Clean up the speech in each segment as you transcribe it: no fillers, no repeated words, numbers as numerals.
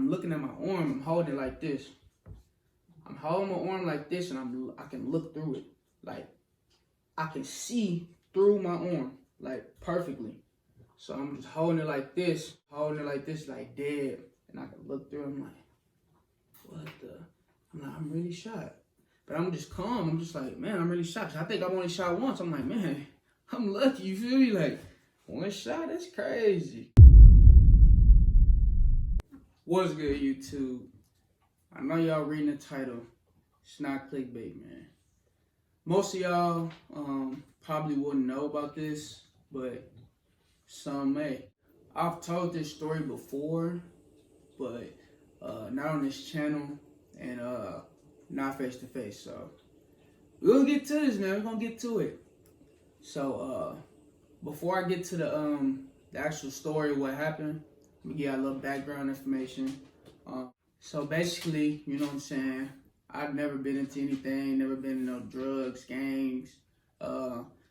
I'm looking at my arm. I'm holding it like this. I'm holding my arm like this, and I can look through it. Like, I can see through my arm, like, perfectly. So I'm just holding it like this, like dead. And I can look through it. I'm like, what the? I'm like, I'm really shot. But I'm just calm. I'm just like, man, I'm really shot. I think I've only shot once. I'm like, man, I'm lucky. You feel me? Like, one shot, that's crazy. What's good, YouTube? I know y'all reading the title. It's not clickbait, man. Most of y'all probably wouldn't know about this, but some may. I've told this story before, but not on this channel and not face to face. So we're gonna get to this, man. We're gonna get to it. So before I get to the actual story of what happened, let me give you a little background information. So basically, you know what I'm saying, I've never been into anything, never been in no drugs, gangs.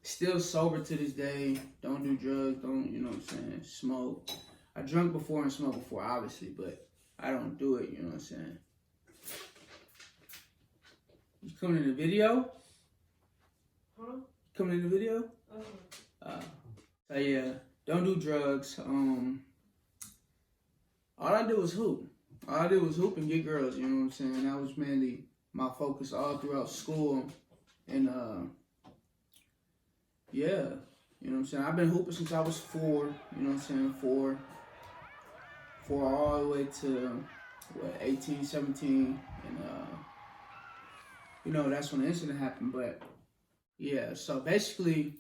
Still sober to this day. Don't do drugs, don't, you know what I'm saying, smoke. I drunk before and smoked before, obviously, but I don't do it, you know what I'm saying. You coming in the video? Huh? Coming in the video? So yeah, don't do drugs. All I did was hoop. All I did was hoop and get girls, you know what I'm saying? That was mainly my focus all throughout school. And yeah, you know what I'm saying? I've been hooping since I was 4, you know what I'm saying? 4 all the way to 18, 17. And you know, that's when the incident happened. But yeah, so basically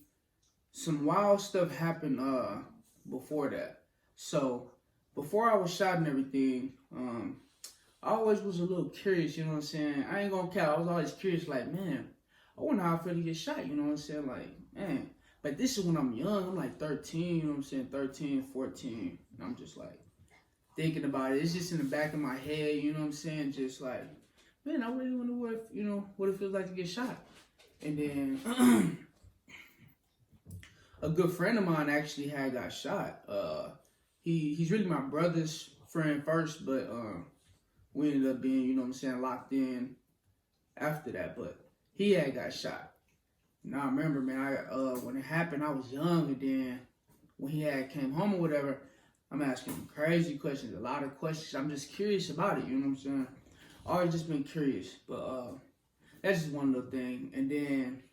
some wild stuff happened before that. So before I was shot and everything, I always was a little curious, you know what I'm saying? I ain't gonna cap, I was always curious, like, man, I wonder how I feel to get shot, you know what I'm saying? Like, man, but this is when I'm young, I'm like 13, you know what I'm saying? 13, 14, and I'm just like thinking about it. It's just in the back of my head, you know what I'm saying? Just like, man, I really wonder what it feels like to get shot. And then a good friend of mine actually had got shot. He's really my brother's friend first, but we ended up being, you know what I'm saying, locked in after that. But he had got shot. Now I remember, man, when it happened, I was young, and then when he had came home or whatever, I'm asking him crazy questions, a lot of questions. I'm just curious about it, you know what I'm saying? Always just been curious, but that's just one little thing. And then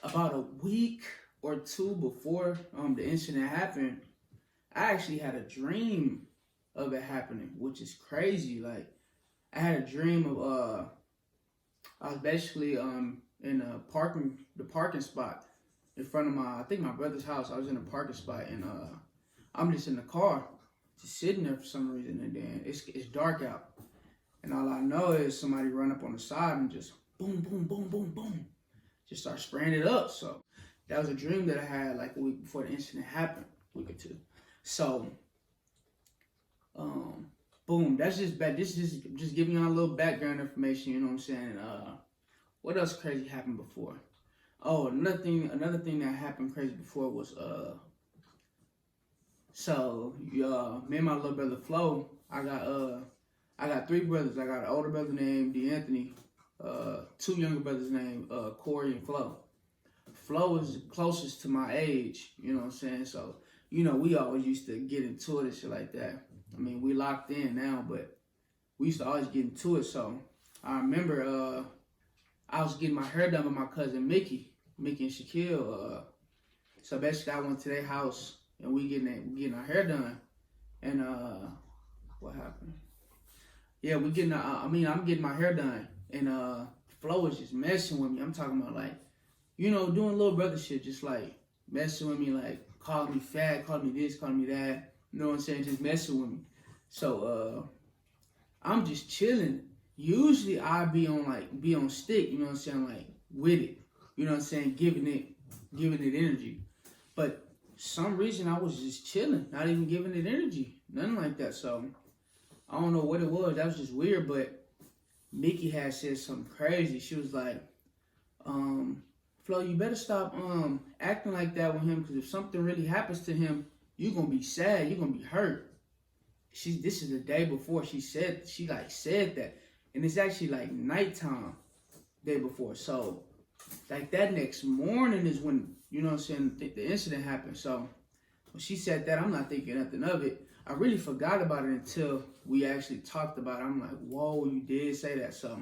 about a week or two before the incident happened, I actually had a dream of it happening, which is crazy. Like, I had a dream of I was basically in the parking spot in front of I think my brother's house. I was in a parking spot, and I'm just in the car, just sitting there for some reason, and then it's dark out, and all I know is somebody run up on the side and just boom, boom, boom, boom, boom, just start spraying it up. So that was a dream that I had like a week before the incident happened, a week or two. So, boom, that's just bad. This is just giving y'all a little background information, you know what I'm saying? What else crazy happened before? Oh, another thing that happened crazy before was, so, me and my little brother Flo, I got 3 brothers. I got an older brother named DeAnthony, 2 younger brothers named Corey and Flo. Flo is closest to my age, you know what I'm saying? So, you know, we always used to get into it and shit like that. I mean, we locked in now, but we used to always get into it. So I remember I was getting my hair done with my cousin Mickey and Shaquille. So basically I went to their house and we getting our hair done. And what happened? Yeah, I'm getting my hair done, and Flo was just messing with me. I'm talking about, like, you know, doing little brother shit, just like messing with me, like calling me fat, calling me this, calling me that. You know what I'm saying? Just messing with me. So I'm just chilling. Usually I be on stick, you know what I'm saying, like with it. You know what I'm saying, giving it energy. But some reason I was just chilling, not even giving it energy. Nothing like that. So I don't know what it was. That was just weird. But Mickey had said something crazy. She was like, Flo, you better stop acting like that with him, because if something really happens to him, you're going to be sad. You're going to be hurt. this is the day before she said that. And it's actually like nighttime day before. So like that next morning is when, you know what I'm saying, the incident happened. So when she said that, I'm not thinking nothing of it. I really forgot about it until we actually talked about it. I'm like, whoa, you did say that. So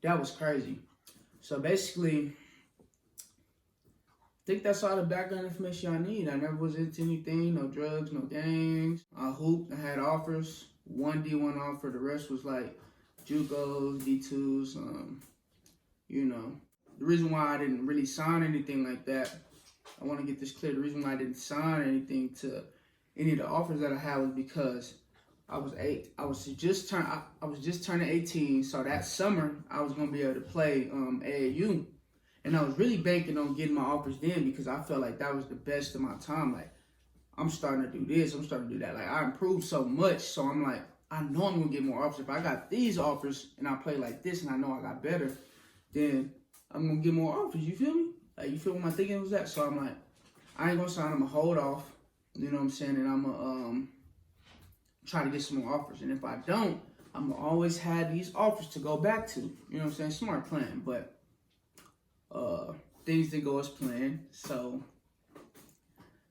that was crazy. So basically, I think that's all the background information I need. I never was into anything, no drugs, no gangs. I hooped, I had offers, one D1 offer, the rest was like JUCOs, D2s, you know. The reason why I didn't really sign anything like that, I want to get this clear. The reason why I didn't sign anything to any of the offers that I had was because I was just turning 18. So that summer I was gonna be able to play AAU, and I was really banking on getting my offers then because I felt like that was the best of my time. Like I'm starting to do this, I'm starting to do that. Like I improved so much, so I'm like, I know I'm gonna get more offers. If I got these offers and I play like this and I know I got better, then I'm gonna get more offers. You feel me? Like you feel what my thinking was that? So I'm like, I ain't gonna sign. I'm gonna hold off. You know what I'm saying? And I'm gonna try to get some more offers. And if I don't, I'm gonna always have these offers to go back to. You know what I'm saying? Smart plan. But things didn't go as planned. So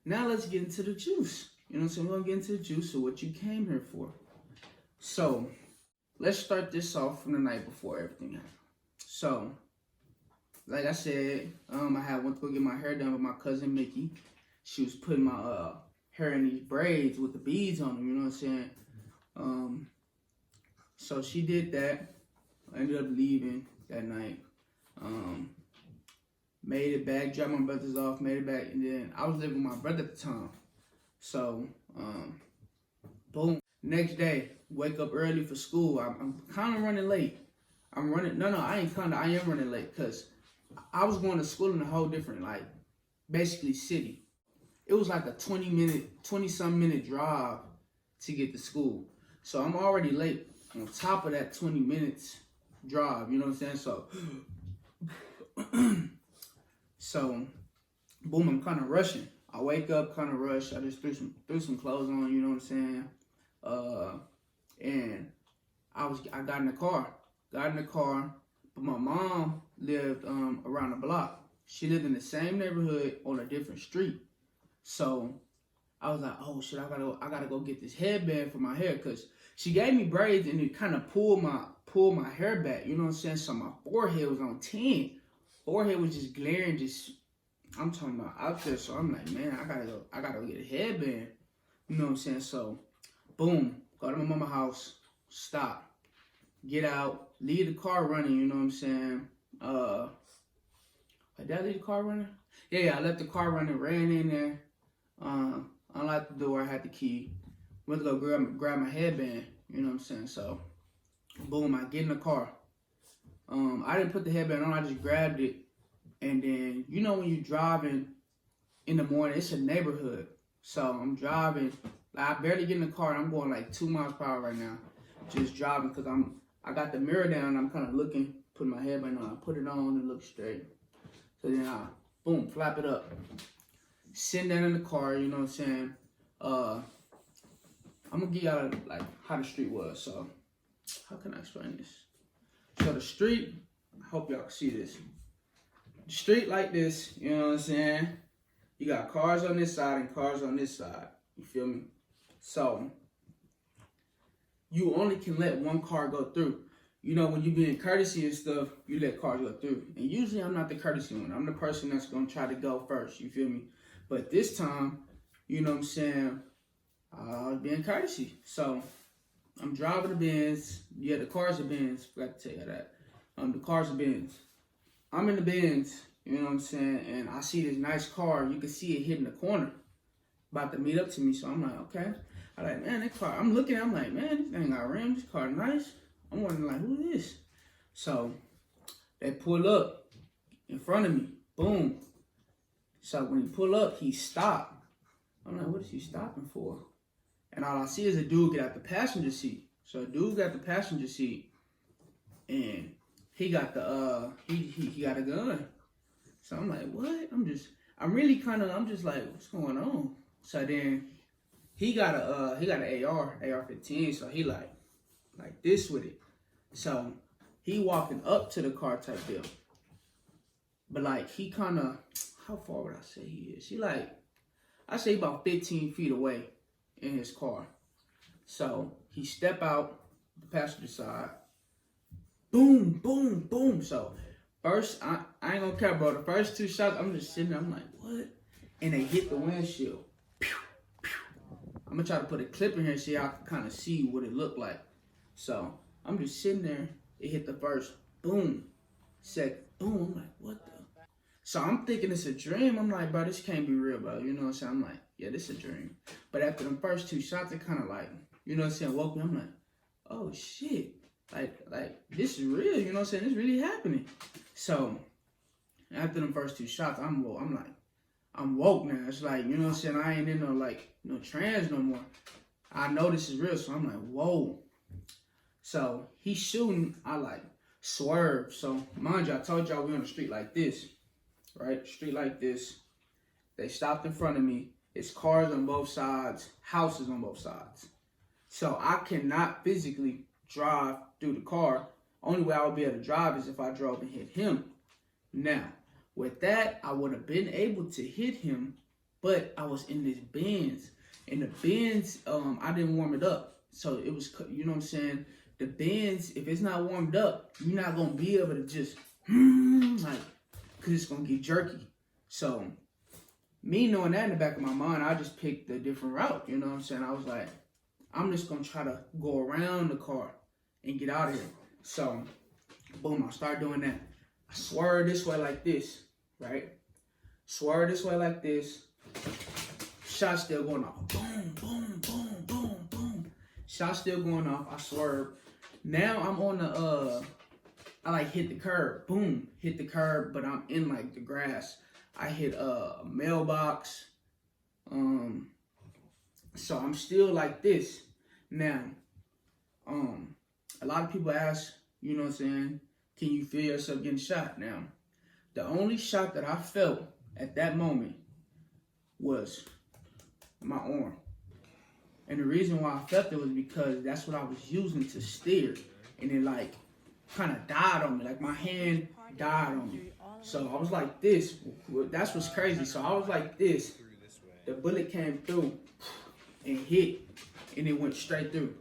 now let's get into the juice. You know what I'm saying? We're gonna get into the juice of what you came here for. So let's start this off from the night before everything happened. So, like I said, I went to go get my hair done with my cousin Mickey. She was putting my hair in these braids with the beads on them, you know what I'm saying? So she did that. I ended up leaving that night. Made it back, dropped my brothers off, made it back, and then I was living with my brother at the time. So, boom. Next day, wake up early for school. I'm kind of running late. I am running late because I was going to school in a whole different, like, basically city. It was like a 20-some minute drive to get to school. So I'm already late on top of that 20 minutes drive, you know what I'm saying? So, boom, I'm kind of rushing. I wake up kind of rushed. I just threw some clothes on, you know what I'm saying? And I got in the car, but my mom lived around the block. She lived in the same neighborhood on a different street. So I was like, oh shit, I gotta go get this headband for my hair, cause she gave me braids and it kind of pulled my hair back, you know what I'm saying? So my forehead was on 10. Forehead was just glaring, I'm talking about out there. So I'm like, man, I gotta go get a headband, you know what I'm saying? So boom, go to my mama's house, stop, get out, leave the car running, you know what I'm saying? Did I leave the car running? Yeah, I left the car running, ran in there, unlocked the door, I had the key, went to go grab my headband, you know what I'm saying? So, boom, I get in the car. I didn't put the headband on, I just grabbed it, and then, you know when you're driving in the morning, it's a neighborhood, so I'm driving, like, I barely get in the car, and I'm going like 2 miles per hour right now, just driving, because I got the mirror down, I'm kind of looking, putting my headband on, I put it on and look straight. So then I, boom, flap it up. Sitting down in the car, you know what I'm saying? I'm gonna give y'all like how the street was. So how can I explain this? So the street, I hope y'all can see this. The street like this, you know what I'm saying? You got cars on this side and cars on this side. You feel me? So you only can let one car go through. You know, when you being courtesy and stuff, you let cars go through. And usually I'm not the courtesy one. I'm the person that's going to try to go first. You feel me? But this time, you know what I'm saying, I was being courtesy. So I'm driving the Benz. Yeah, the cars are Benz. Forgot to tell you that. The cars are Benz. I'm in the Benz, you know what I'm saying, and I see this nice car. You can see it hitting the corner, about to meet up to me. So I'm like, okay. I'm like, man, that car. I'm looking at it, I'm like, man, this thing got rims. This car nice. I'm wondering, like, who is this? So they pull up in front of me. Boom. So when he pull up, he stopped. I'm like, what is he stopping for? And all I see is a dude get out the passenger seat. So a dude got the passenger seat, and he got the he got a gun. So I'm like, what? I'm just like, what's going on? So then he got an AR-15, so he like this with it. So he walking up to the car type deal. But like he kind of, how far would I say he is? He like, I say about 15 feet away in his car. So he step out the passenger side. Boom, boom, boom. So first, I ain't gonna care, bro. The first 2 shots, I'm just sitting there. I'm like, what? And they hit the windshield. Pew, pew. I'm gonna try to put a clip in here so y'all can kind of see what it looked like. So I'm just sitting there. It hit the first. Boom. Second. Boom. I'm like, what the? So I'm thinking it's a dream. I'm like, bro, this can't be real, bro. You know what I'm saying? I'm like, yeah, this is a dream. But after the first 2 shots, it kind of like, you know what I'm saying, woke me. I'm like, oh, shit. Like this is real. You know what I'm saying? It's really happening. So after the first 2 shots, I'm woke. I'm woke now. It's like, you know what I'm saying? I ain't in no trance no more. I know this is real. So I'm like, whoa. So he's shooting. I like swerve. So mind you, I told y'all we on the street like this. Right? Street like this. They stopped in front of me. It's cars on both sides, houses on both sides. So I cannot physically drive through the car. Only way I would be able to drive is if I drove and hit him. Now, with that, I would have been able to hit him, but I was in this Benz. And the Benz, I didn't warm it up. So it was, you know what I'm saying? The Benz, if it's not warmed up, you're not going to be able to just, like, because it's going to get jerky. So, me knowing that in the back of my mind, I just picked a different route. You know what I'm saying? I was like, I'm just going to try to go around the car and get out of here. So, boom, I start doing that. I swerve this way like this, right? Swerve this way like this. Shot still going off. Boom, boom, boom, boom, boom. Shot still going off. I swerve. Now I'm on the, I like hit the curb. Boom, hit the curb, but I'm in like the grass. I hit a mailbox. So I'm still like this. Now, a lot of people ask, you know what I'm saying, can you feel yourself getting shot? Now, the only shot that I felt at that moment was my arm. And the reason why I felt it was because that's what I was using to steer. And it like kind of died on me. Like my hand died on me. So I was like this. That's what's crazy. So I was like this. The bullet came through and hit. And it went straight through.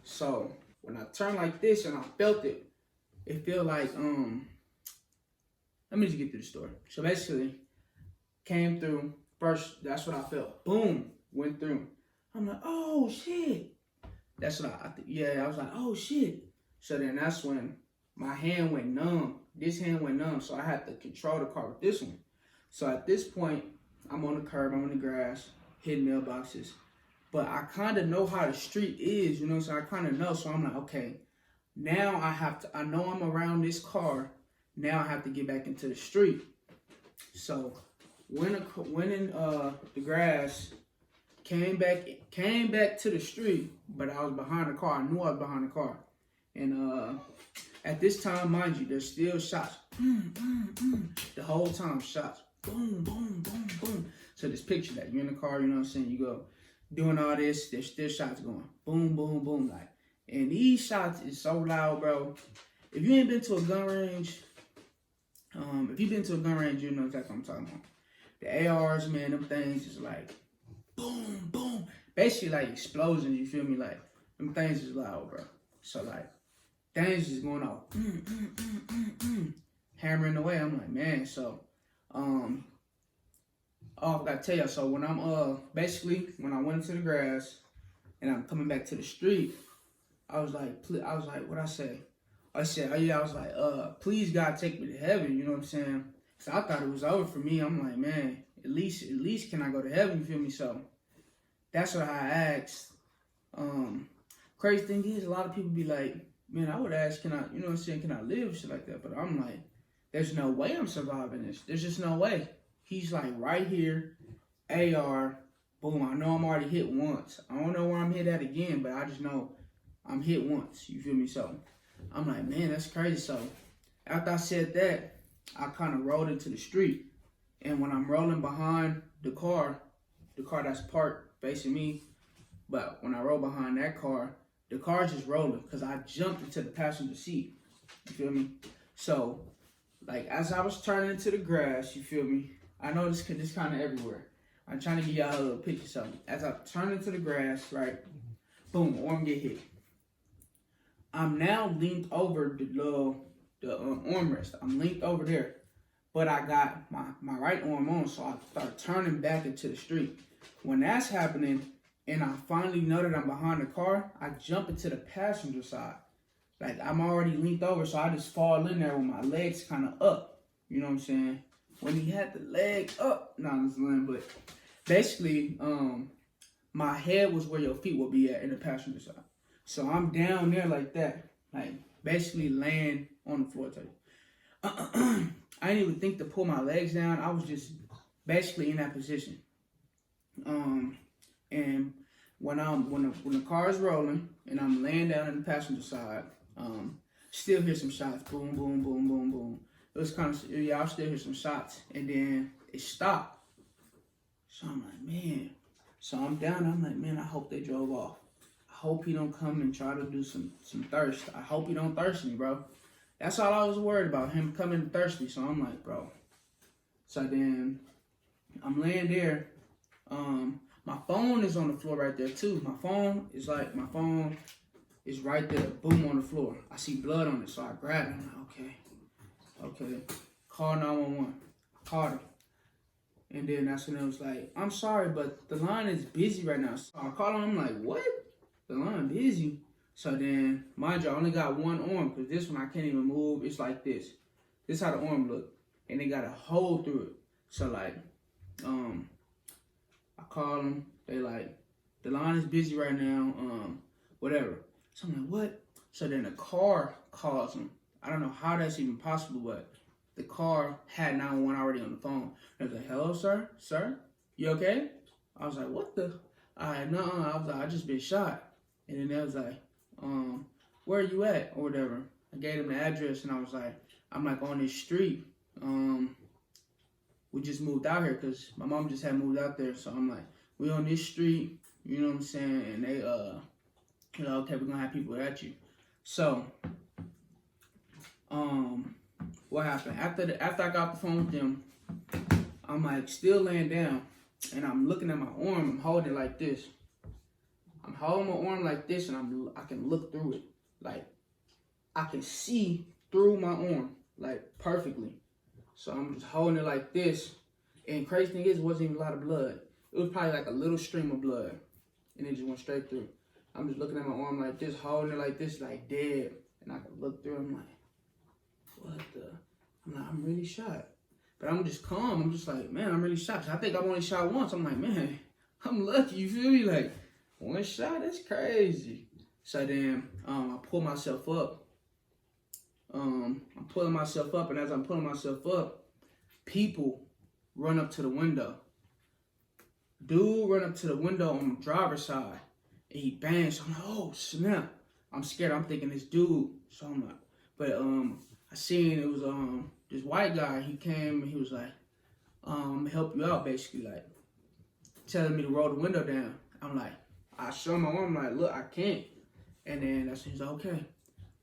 So when I turned like this and I felt it, it felt like, let me just get through the story. So basically, came through. First, that's what I felt. Boom, went through. I'm like, oh shit. That's what I was like, oh shit. So then that's when my hand went numb. This hand went numb, so I had to control the car with this one. So at this point, I'm on the curb, I'm on the grass, hitting mailboxes. But I kind of know how the street is, you know, so I kind of know. So I'm like, okay, now I know I'm around this car. Now I have to get back into the street. So went in the grass, came back to the street, but I was behind the car. I knew I was behind the car. And at this time, mind you, there's still shots. The whole time, shots. Boom, boom, boom, boom. So just picture that. You're in the car, you know what I'm saying? You go doing all this, there's still shots going. Boom, boom, boom. Like, and these shots is so loud, bro. If you ain't been to a gun range, if you've been to a gun range, you know exactly what I'm talking about. The ARs, man, them things is like boom, boom. Basically like explosions, you feel me? Like, them things is loud, bro. So like, things is going off. Hammering away. I'm like, man, so, oh, I forgot to tell y'all. So when I'm, basically, when I went into the grass and I'm coming back to the street, I was like, what I say? I said, oh yeah, I was like, please God take me to heaven, you know what I'm saying? So I thought it was over for me. I'm like, man, at least can I go to heaven, you feel me? So that's what I asked. Crazy thing is, a lot of people be like, man, I would ask, can I, you know what I'm saying, can I live, shit like that? But I'm like, there's no way I'm surviving this. There's just no way. He's like right here, AR, boom, I know I'm already hit once. I don't know where I'm hit at again, but I just know I'm hit once, you feel me? So I'm like, man, that's crazy. So after I said that, I kind of rolled into the street. And when I'm rolling behind the car that's parked facing me, But when I roll behind that car, the car's just rolling because I jumped into the passenger seat. You feel me? So, like, as I was turning into the grass, you feel me? I know this kind of everywhere. I'm trying to give y'all a little picture of something. As I turn into the grass, right? Boom, arm get hit. I'm now leaned over the armrest. I'm leaned over there. But I got my right arm on, so I start turning back into the street. When that's happening, and I finally know that I'm behind the car, I jump into the passenger side. Like, I'm already leaned over, so I just fall in there with my legs kind of up. You know what I'm saying? When he had the leg up, but basically, my head was where your feet would be at in the passenger side. So I'm down there like that, like basically laying on the floor type. I didn't even think to pull my legs down. I was just basically in that position. And when the car is rolling and I'm laying down in the passenger side, still hear some shots, boom, boom, boom, boom, boom. It was kind of, yeah, I still hear some shots, and then it stopped. So I'm like, man. So I'm down. I'm like, man, I hope they drove off. I hope he don't come and try to do some thirst. I hope he don't thirst me, bro. That's all I was worried about, him coming thirsty. So I'm like, bro. So then I'm laying there. My phone is on the floor right there too. My phone is right there, boom, on the floor. I see blood on it, so I grab it. I'm like, okay. Call 911. I called him. And then that's when it was like, I'm sorry, but the line is busy right now. So I called him, I'm like, what? The line busy? So then, mind you, I only got one arm, because this one I can't even move. It's like this. This how the arm look. And they got a hole through it. So like, I call them. They like, the line is busy right now. Whatever. So I'm like, what? So then the car calls them. I don't know how that's even possible, but the car had 911 already on the phone. And I was like, hello, sir? Sir? You okay? I was like, what the? I was like, I just been shot. And then they was like, where are you at? Or whatever. I gave them the address, and I was like, I'm like on this street. We just moved out here because my mom just had moved out there. So I'm like, we on this street, you know what I'm saying? And they, okay, we're gonna have people at you. So, what happened? After I got off the phone with them, I'm like still laying down, and I'm looking at my arm. I'm holding it like this. I'm holding my arm like this, and I can look through it. Like, I can see through my arm, like, perfectly. So I'm just holding it like this. And crazy thing is, it wasn't even a lot of blood. It was probably like a little stream of blood. And it just went straight through. I'm just looking at my arm like this, holding it like this, like dead. And I can look through. I'm like, what the? I'm like, I'm really shot. But I'm just calm. I'm just like, man, I'm really shot. 'Cause I think I've only shot once. I'm like, man, I'm lucky. You feel me? Like, one shot? That's crazy. So then I pull myself up. I'm pulling myself up. And as I'm pulling myself up, people run up to the window. Dude run up to the window on the driver's side. And he bangs. I'm like, oh, snap. I'm scared. I'm thinking this dude. So I'm like, but I seen it was this white guy. He came and he was like, help you out, basically, like telling me to roll the window down. I'm like, I show my arm, I'm like, look, I can't. And then that's when he's like, okay,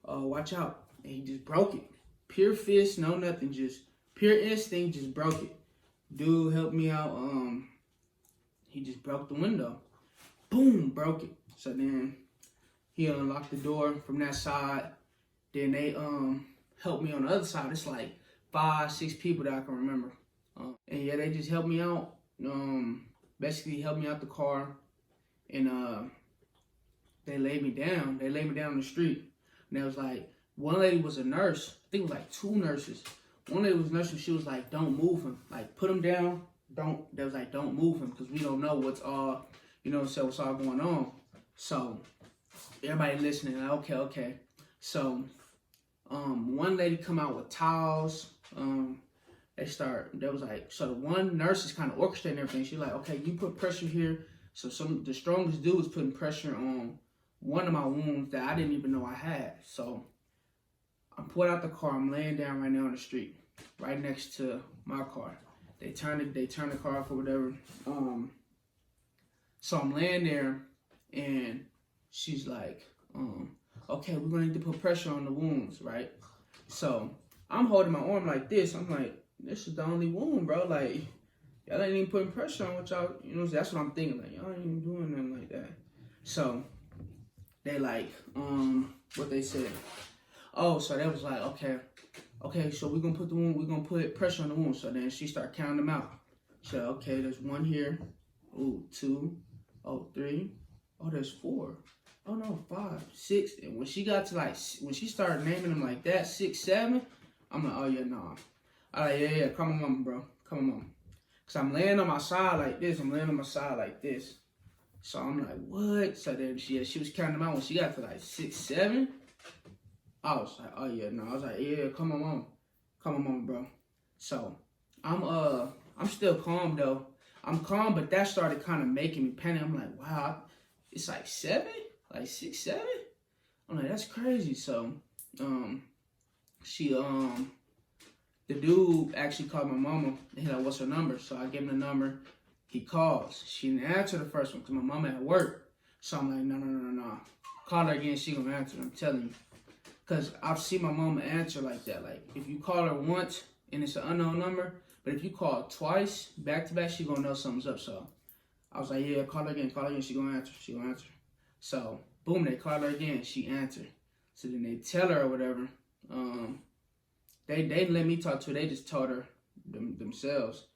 watch out. And he just broke it. Pure fist, no nothing, just pure instinct, just broke it. Dude helped me out. He just broke the window. Boom, broke it. So then he unlocked the door from that side. Then they helped me on the other side. It's like 5, 6 people that I can remember. And yeah, they just helped me out. Basically helped me out the car. And they laid me down. They laid me down on the street. And there was like, one lady was a nurse. I think it was like 2 nurses. One lady was a nurse, and she was like, don't move him. Like, put him down. They was like, don't move him, because we don't know what's all, so what's all going on. So, everybody listening, like, okay. So, one lady come out with towels. There was like, so the one nurse is kind of orchestrating everything. She's like, okay, you put pressure here. So the strongest dude was putting pressure on one of my wounds that I didn't even know I had. So I'm pulled out the car. I'm laying down right now on the street, right next to my car. They turn the car off or whatever. So I'm laying there, and she's like, okay, we're gonna need to put pressure on the wounds, right? So I'm holding my arm like this. I'm like, this is the only wound, bro. Like, y'all ain't even putting pressure on what y'all, you know, that's what I'm thinking. Like, y'all ain't even doing nothing like that. So they like, what they said. Oh, so they was like, okay, so we're gonna put the wound, we're gonna put pressure on the wound. So then she started counting them out. She said, okay, there's 1 here. Oh, 2. Oh, 3. Oh, there's 4. Oh no, 5, 6. And when she got to like, when she started naming them like that, 6, 7, I'm like, oh yeah, nah. I like, yeah, come on, mama, bro. Come on, mama. Cause I'm laying on my side like this. So I'm like, what? So then she was counting them out. When she got to like 6, 7, I was like, oh yeah, no. I was like, yeah, come on, mama, bro. So I'm still calm though. I'm calm, but that started kind of making me panic. I'm like, wow, it's like 7, like 6, 7. I'm like, that's crazy. So the dude actually called my mama. And he like, what's her number? So I gave him the number. He calls. She didn't answer the first one because my mama at work. So I'm like, no. Call her again. She gonna answer. I'm telling you. Because I've seen my mama answer like that. Like, if you call her once and it's an unknown number, but if you call twice, back to back, she gonna know something's up. So I was like, yeah, call her again. She gonna answer. So, boom, they called her again. She answered. So then they tell her or whatever. They didn't let me talk to her. They just told her themselves.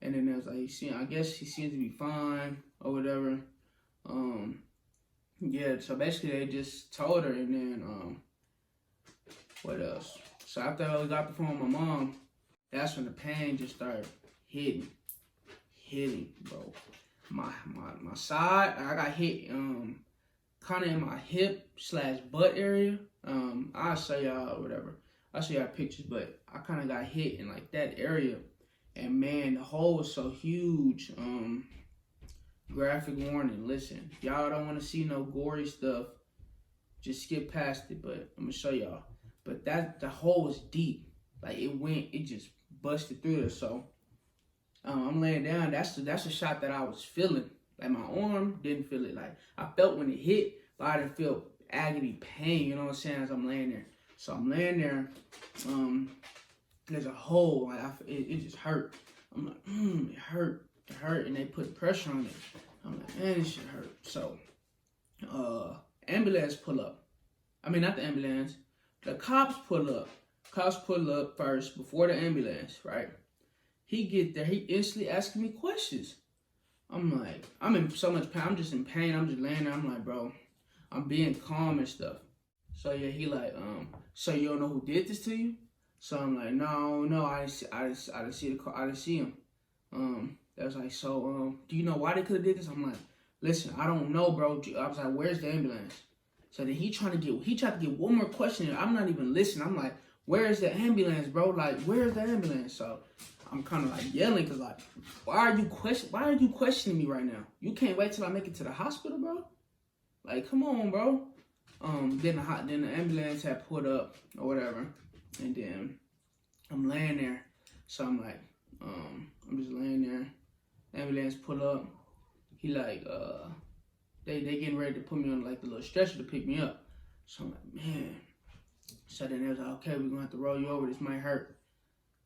And then they was like, I guess she seems to be fine or whatever. Yeah, so basically they just told her, and then what else? So after I got the phone with my mom, that's when the pain just started hitting, bro. My side, I got hit kind of in my hip/butt area. I'll show y'all whatever. I'll show y'all pictures, but I kind of got hit in like that area. And man, the hole was so huge. Graphic warning, listen. Y'all don't want to see no gory stuff. Just skip past it, but I'm going to show y'all. But the hole was deep. Like it just busted through there. So I'm laying down. That's the shot that I was feeling. Like my arm didn't feel it. Like I felt when it hit, but I didn't feel agony, pain, you know what I'm saying, as I'm laying there. So I'm laying there. There's a hole. Like it just hurt. I'm like, it hurt, and they put pressure on it. I'm like, man, this shit hurt. So, ambulance pull up. I mean, not the ambulance. The cops pull up. Cops pull up first before the ambulance, right? He get there. He instantly asking me questions. I'm like, I'm in so much pain. I'm just in pain. I'm just laying there. I'm like, bro, I'm being calm and stuff. So yeah, he like, so you don't know who did this to you? So I'm like, no, I didn't see him. That was like, so, do you know why they could have did this? I'm like, listen, I don't know, bro. I was like, where's the ambulance? So then he tried to get one more question. I'm not even listening. I'm like, where's the ambulance, bro? Like, where's the ambulance? So I'm kind of like yelling, cause like, why are you questioning me right now? You can't wait till I make it to the hospital, bro. Like, come on, bro. Then the ambulance had pulled up or whatever, and then I'm laying there. So I'm like, I'm just laying there. Ambulance pull up. He like, they getting ready to put me on like the little stretcher to pick me up. So I'm like, man. So then they was like, okay, we're gonna have to roll you over. This might hurt.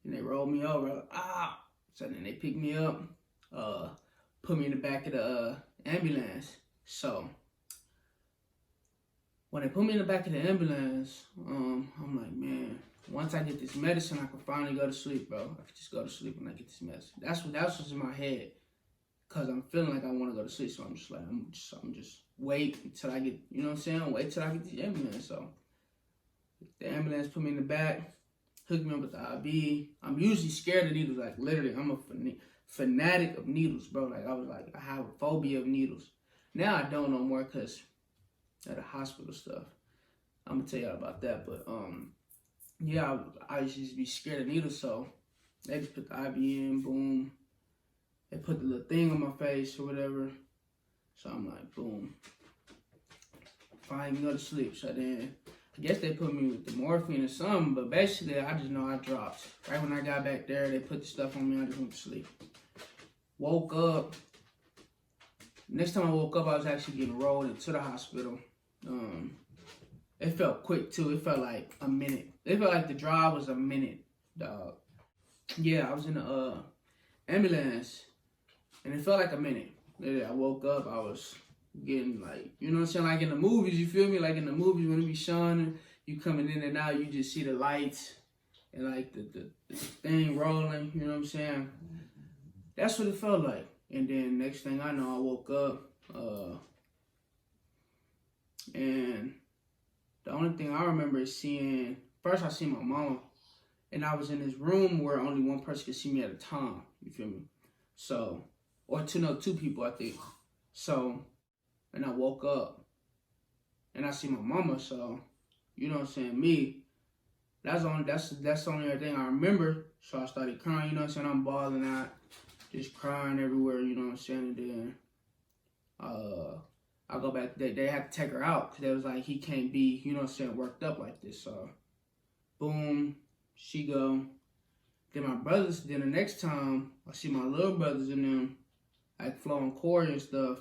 And they rolled me over. I was like, ah. So then they picked me up, put me in the back of the ambulance. So when they put me in the back of the ambulance, I'm like, man, once I get this medicine, I can finally go to sleep, bro. I can just go to sleep when I get this medicine. That's what's in my head, cause I'm feeling like I want to go to sleep. So I'm just like, I'm just wait until I get, you know what I'm saying? Wait till I get the ambulance. So the ambulance put me in the back, hooked me up with the IV. I'm usually scared of needles. Like literally, I'm a fanatic of needles, bro. Like I have a phobia of needles. Now I don't no more, cause of the hospital stuff. I'm gonna tell y'all about that, but yeah, I used to just be scared of needles, so they just put the IV in, boom. They put the little thing on my face or whatever. So I'm like, boom. Finally go to sleep. So then, I guess they put me with the morphine or something, but basically, I just know I dropped. Right when I got back there, they put the stuff on me, I just went to sleep. Woke up. Next time I woke up, I was actually getting rolled into the hospital. It felt quick too. It felt like a minute. It felt like the drive was a minute, dog. Yeah, I was in the ambulance, and it felt like a minute. I woke up, I was getting like, you know what I'm saying, like in the movies, you feel me? Like in the movies when it be showing, you coming in and out, you just see the lights and like the thing rolling, you know what I'm saying? That's what it felt like. And then next thing I know, I woke up, and the only thing I remember is seeing, first I seen my mama, and I was in this room where only one person could see me at a time, you feel me? So, or two people, I think. So, and I woke up, and I see my mama, so, you know what I'm saying, that's the only thing I remember. So I started crying, you know what I'm saying, I'm bawling out, just crying everywhere, you know what I'm saying, and then, I go back, they had to take her out, because they was like, he can't be, you know what I'm saying, worked up like this, so, boom, she go. Then my brothers, then the next time, I see my little brothers in them, like Flo and Corey and stuff,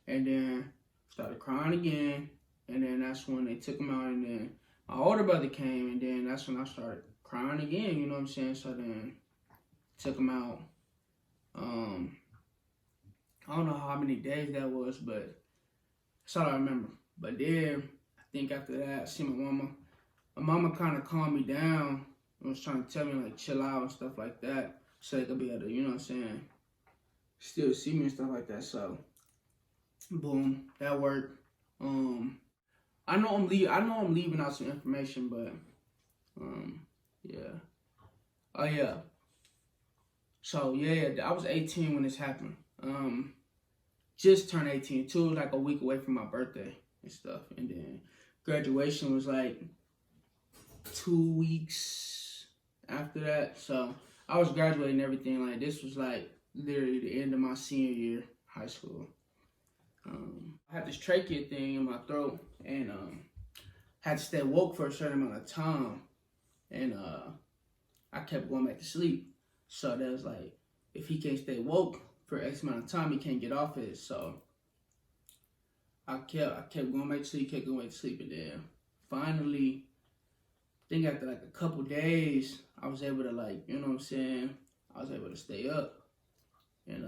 and then started crying again, and then that's when they took him out, and then my older brother came, and then that's when I started crying again, you know what I'm saying, so then took him out. I don't know how many days that was, but that's all I remember. But then, I think after that, I see my mama. My mama kind of calmed me down and was trying to tell me, like, chill out and stuff like that, so they could be able to, you know what I'm saying, still see me and stuff like that. So, boom, that worked. I know I'm leaving out some information, but yeah. Oh yeah. So yeah, I was 18 when this happened. Just turned 18 too. It was like a week away from my birthday and stuff, and then graduation was like 2 weeks after that. So I was graduating and everything. Like this was like literally the end of my senior year high school. I had this trachea thing in my throat, and had to stay woke for a certain amount of time, and I kept going back to sleep. So that was like, if he can't stay woke for X amount of time, he can't get off it. So I kept going back to sleep, and then finally, I think after like a couple days, I was able to, like, you know what I'm saying, I was able to stay up and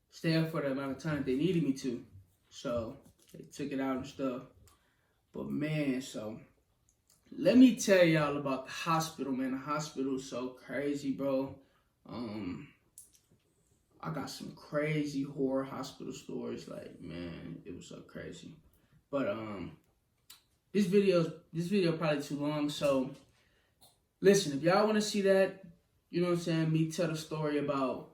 stay up for the amount of time that they needed me to. So they took it out and stuff. But man, so let me tell y'all about the hospital, man. The hospital is so crazy, bro. I got some crazy horror hospital stories. Like, man, it was so crazy. But this video probably too long. So listen, if y'all want to see that, you know what I'm saying, me tell the story about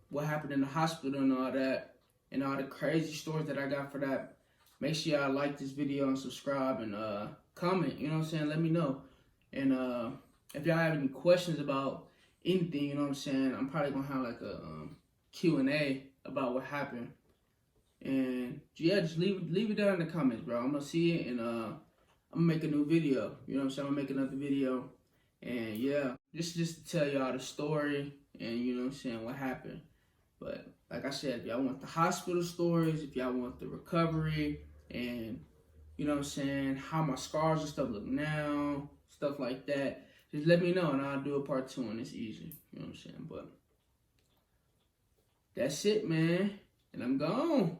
what happened in the hospital and all that, and all the crazy stories that I got for that, make sure y'all like this video and subscribe and comment, you know what I'm saying, let me know. And if y'all have any questions about anything, you know what I'm saying, I'm probably gonna have like a Q&A about what happened. And yeah, just leave it down in the comments, bro. I'm gonna see it, and I'm gonna make a new video, you know what I'm saying, I'm gonna make another video. And yeah, just to tell y'all the story and, you know what I'm saying, what happened. But like I said, if y'all want the hospital stories, if y'all want the recovery, and you know what I'm saying, how my scars and stuff look now, stuff like that, just let me know and I'll do a part 2 and it's easy. You know what I'm saying? But that's it, man. And I'm gone.